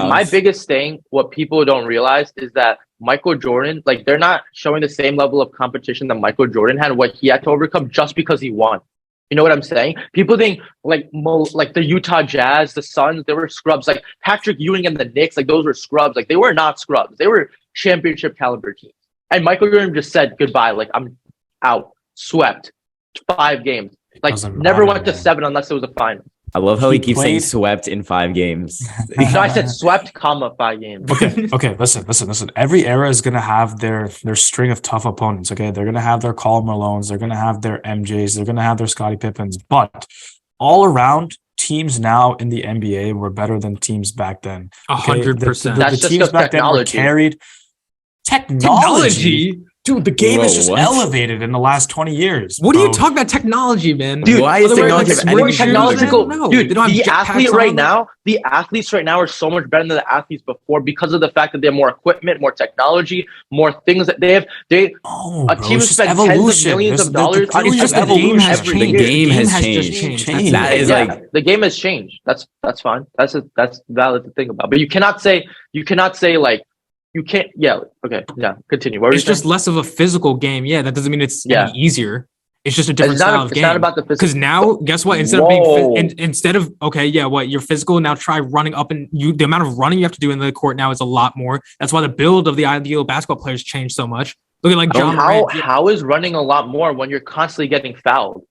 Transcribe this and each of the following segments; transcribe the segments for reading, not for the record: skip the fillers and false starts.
my biggest thing, what people don't realize is that Michael Jordan, like they're not showing the same level of competition that Michael Jordan had, what he had to overcome just because he won. You know what I'm saying? People think like the Utah Jazz, the Suns, they were scrubs. Like Patrick Ewing and the Knicks, like those were scrubs. Like they were not scrubs. They were championship caliber teams. And Michael Jordan just said goodbye. Like I'm out, swept, 5 games. Like never went to 7 unless it was a final. I love how he keeps saying swept in 5 games. No, I said swept, 5 games. Okay. Listen. Every era is gonna have their string of tough opponents. Okay, they're gonna have their Karl Malones, they're gonna have their MJs, they're gonna have their Scottie Pippens. But all around, teams now in the NBA were better than teams back then. 100%. The teams back then were carried. Technology. Dude, the game is just elevated in the last 20 years. What are you talking about technology, man? Dude, why is technology technological? Dude, the athletes right now are so much better than the athletes before because of the fact that they have more equipment, more technology, more things that they have. A team spends tens of millions of dollars on the game has changed. The game has changed. That is the game has changed. That's fine. That's valid to think about. But you cannot say like. You can't. Yeah. Okay. Yeah. Continue. It's just less of a physical game. Yeah. That doesn't mean it's any easier. It's just a different style of game. It's not about the physical. Because now, guess what? Instead of you're physical now. Try running up and the amount of running you have to do in the court now is a lot more. That's why the build of the ideal basketball players changed so much. Look at like John Morant. How is running a lot more when you're constantly getting fouled?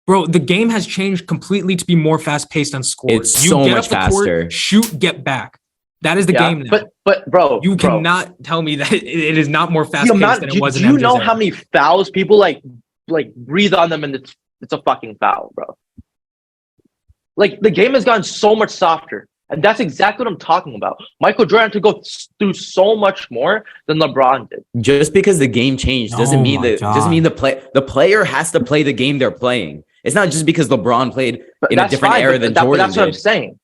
Bro, the game has changed completely to be more fast paced on scores. It's so much faster. Court, shoot, get back. That is the game now. But bro, you cannot tell me that it is not more fast paced than it was in MJ's era. Do you know how many fouls people like breathe on them and it's a fucking foul, bro? Like the game has gotten so much softer, and that's exactly what I'm talking about. Michael Jordan had to go through so much more than LeBron did. Just because the game changed doesn't mean the player has to play the game they're playing. It's not just because LeBron played in a different era than Jordan. That's what I'm saying.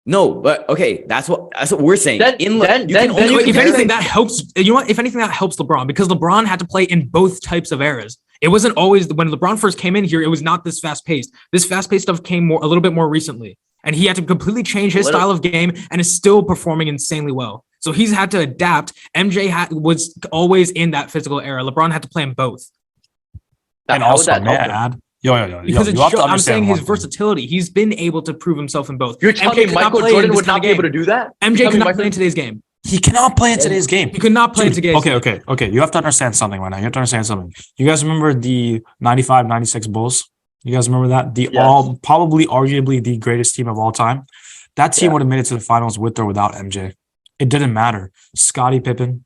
No, but okay, that's what we're saying. If anything, that helps. You know what? If anything, that helps LeBron because LeBron had to play in both types of eras. It wasn't always when LeBron first came in here. It was not this fast paced. This fast paced stuff came a little bit more recently, and he had to completely change his style of game, and is still performing insanely well. So he's had to adapt. MJ was always in that physical era. LeBron had to play in both. And also, may I add? Because I'm saying his versatility. He's been able to prove himself in both. You're telling me Michael Jordan would not be able to do that? MJ could not play in today's game. He cannot play in today's game. He could not play in today's game. Okay. You have to understand something right now. You have to understand something. You guys remember the 95-96 Bulls? You guys remember that? Probably arguably the greatest team of all time. That team would have made it to the finals with or without MJ. It didn't matter. Scottie Pippen,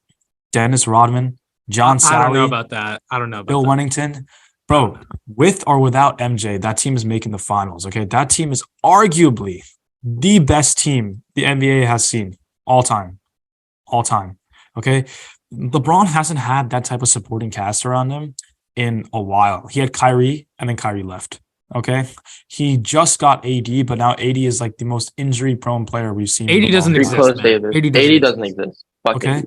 Dennis Rodman, John Sally. I don't know about that. Bill Wennington. Bro, with or without MJ, that team is making the finals, okay? That team is arguably the best team the NBA has seen all time, okay? LeBron hasn't had that type of supporting cast around him in a while. He had Kyrie, and then Kyrie left, okay? He just got AD, but now AD is like the most injury-prone player we've seen. AD doesn't exist, AD doesn't exist. Okay?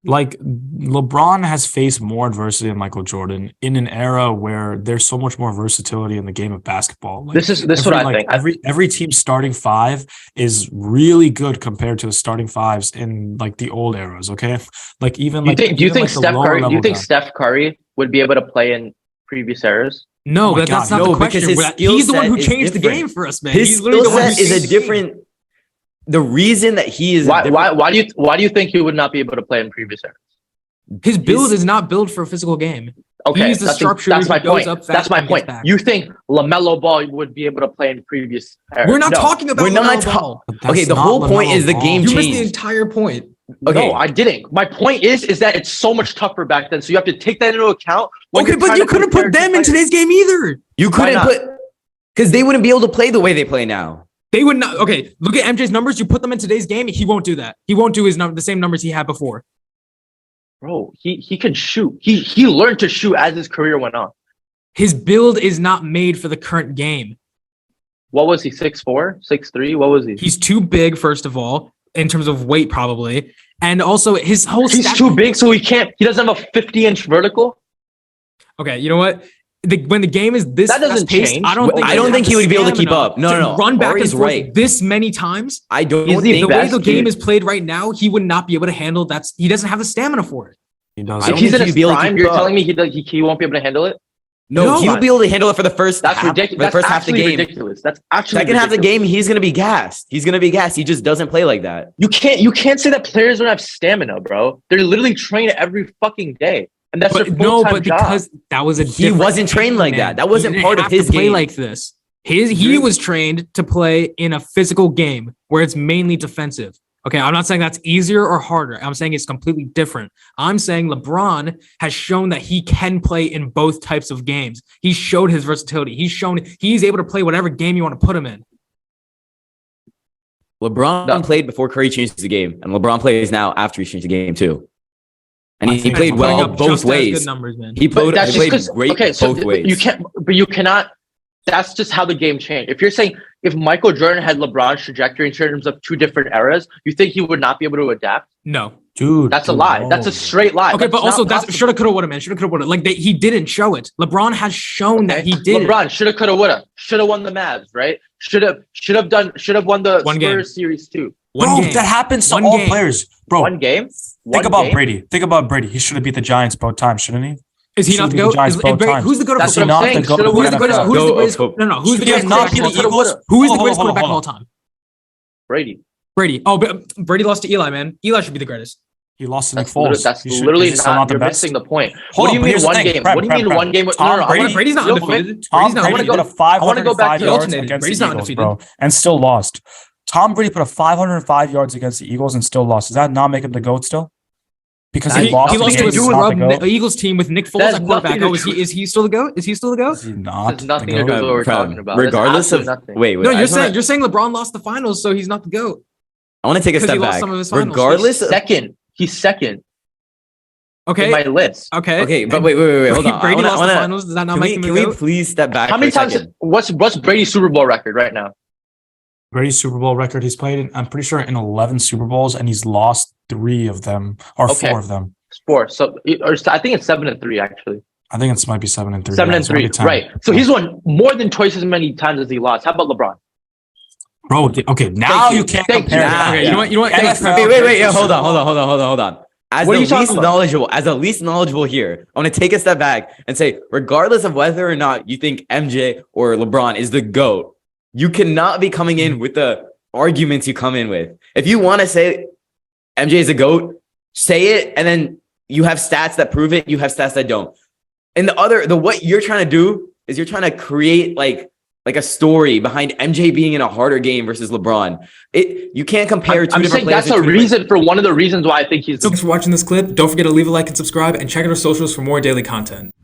Like LeBron has faced more adversity than Michael Jordan in an era where there's so much more versatility in the game of basketball. Like, this is what I think. Every team's starting 5 is really good compared to the starting 5s in like the old eras. Okay, like even do you think Steph Curry would be able to play in previous eras? No, that's not the question. He's the one who changed the game for us, man. His skill set is a different. The reason that he is why do you think he would not be able to play in previous eras? His build is not built for a physical game. Okay, he's the sharpshooter. That's my point. That's my point. You think LaMelo Ball would be able to play in previous eras? We're not talking about LaMelo Ball. Okay, the whole point is the game changed. You missed the entire point. Okay. No, I didn't. My point is that it's so much tougher back then. So you have to take that into account. Okay, but you couldn't put them in today's game either. You couldn't put because they wouldn't be able to play the way they play now. They would not. Okay, look at MJ's numbers. You put them in today's game, he won't do that. He won't do the same numbers he had before. Bro, he can shoot. He learned to shoot as his career went on. His build is not made for the current game. What was he? 6'4", 6'3"? What was he? He's too big, first of all, in terms of weight, probably, and also his whole. He's too big, so he doesn't have a 50-inch vertical. Okay, you know what? when the game is this That doesn't fast-paced, change. I don't think he would be able to keep up. No. Run back Ari's and forth right. this many times. I don't He's think The way best, the game dude. is played right now, he would not be able to handle that. He doesn't have the stamina for it. He does. I don't If he's in think his he'd be able to prime, keep you're up. telling me he won't be able to handle it? No, he No. would be able to handle it for the first That's half, ridiculous. for the first half of the game. Ridiculous. That's actually Second half of the ridiculous. game, he's gonna be gassed. He's gonna be gassed. He just doesn't play like that. You can't say that players don't have stamina, bro. They're literally trained every fucking day, and that's their But full-time job. because that was a He different wasn't trained game, like man. that. That wasn't He didn't part of have his to play game. like this. He was trained to play in a physical game where it's mainly defensive. Okay, I'm not saying that's easier or harder. I'm saying it's completely different. I'm saying LeBron has shown that he can play in both types of games. He showed his versatility. He's shown he's able to play whatever game you want to put him in. LeBron played before Curry changed the game, and LeBron plays now after he changed the game too. And I he think played he's well Putting up both just as ways. good numbers, man. He But played, that's he played just 'cause- great okay, so both ways. you cannot. That's just how the game changed. If you're saying if Michael Jordan had LeBron's trajectory in terms of two different eras, you think he would not be able to adapt? No. Dude, That's a lie. That's a straight lie. Okay, That's but also not that's possible. shoulda, coulda, woulda, man. Shoulda, coulda, woulda. Like he didn't show it. LeBron has shown that he did. LeBron shoulda, coulda, woulda. Shoulda won the Mavs, right? Should have won the One game. Spurs series too. Bro, that happens to One all game. players. Bro, One game. think about Brady. Think about Brady. He should have beat the Giants both times, shouldn't he? Is he not the Should've beat GOAT? the Giants both times. Who's the GOAT? That's of what I'm not saying. the GOAT Shoulda, of woulda, the coulda. NFL. Who's the Go greatest? of- No, no. Who's the Should he have greatest not quarterback beat of the all time? Eagles? Who is the Hold on, greatest hold on, quarterback of all hold time? Brady. Brady. Oh, but Brady lost to Eli, man. Eli should be the greatest. He lost to Nick That's Foles. literally Is he still not. the You're best? missing the point. Hold What do on, you but mean here's the one thing. game? Prem, What do you Prem, mean Prem. one game? Tom No, no. Brady's not real quick. undefeated. Tom Brady's not Brady undefeated. put a undefeated. 505 He yards alternated. against Brady's the not Eagles, undefeated. bro, and still lost. Tom Brady put a 505 yards against the Eagles and still lost. Does that not make him the GOAT still? Because He he lost He the lost to game, a he's not the scrub GOAT? Eagles team with Nick Foles That's at quarterback. nothing to Oh, is he still the GOAT? Is he still the GOAT? Is he not This has nothing the to do GOAT? with what we're Prem, talking about. That's regardless of absolutely nothing. wait, No, I you're just wanna- saying LeBron lost the finals, so he's not the GOAT. I want to take a 'cause he step lost back. some of his finals. Regardless, of, Second. He's second Okay. in my list. Okay. okay, but wait, hold on. Brady I lost wanna, the finals. Does that not can make we, him can the we GOAT? please step back How for many a times? second? What's Brady's Super Bowl record right now? Brady's Super Bowl record. He's played in, I'm pretty sure, in 11 Super Bowls, and he's lost 3 of them, or Okay. 4 of them. Four. So, or I think it's 7-3 actually. I think it might be 7-3. 7-3. Right. So he's won more than twice as many times as he lost. How about LeBron? Bro, okay, now Thank you. you can't Thank compare you. that. Okay, you know what? You know what? Yeah, Hey, Wait, yeah, hold on. As What are the you talking least about? knowledgeable here, I want to take a step back and say, regardless of whether or not you think MJ or LeBron is the GOAT, you cannot be coming in with the arguments you come in with. If you want to say MJ is a GOAT, say it, and then you have stats that prove it, you have stats that don't. And what you're trying to do is you're trying to create like a story behind MJ being in a harder game versus LeBron. You can't compare two I'm different saying players. that's a reason for one of the reasons why I think he's. Thanks for watching this clip. Don't forget to leave a like and subscribe, and check out our socials for more daily content.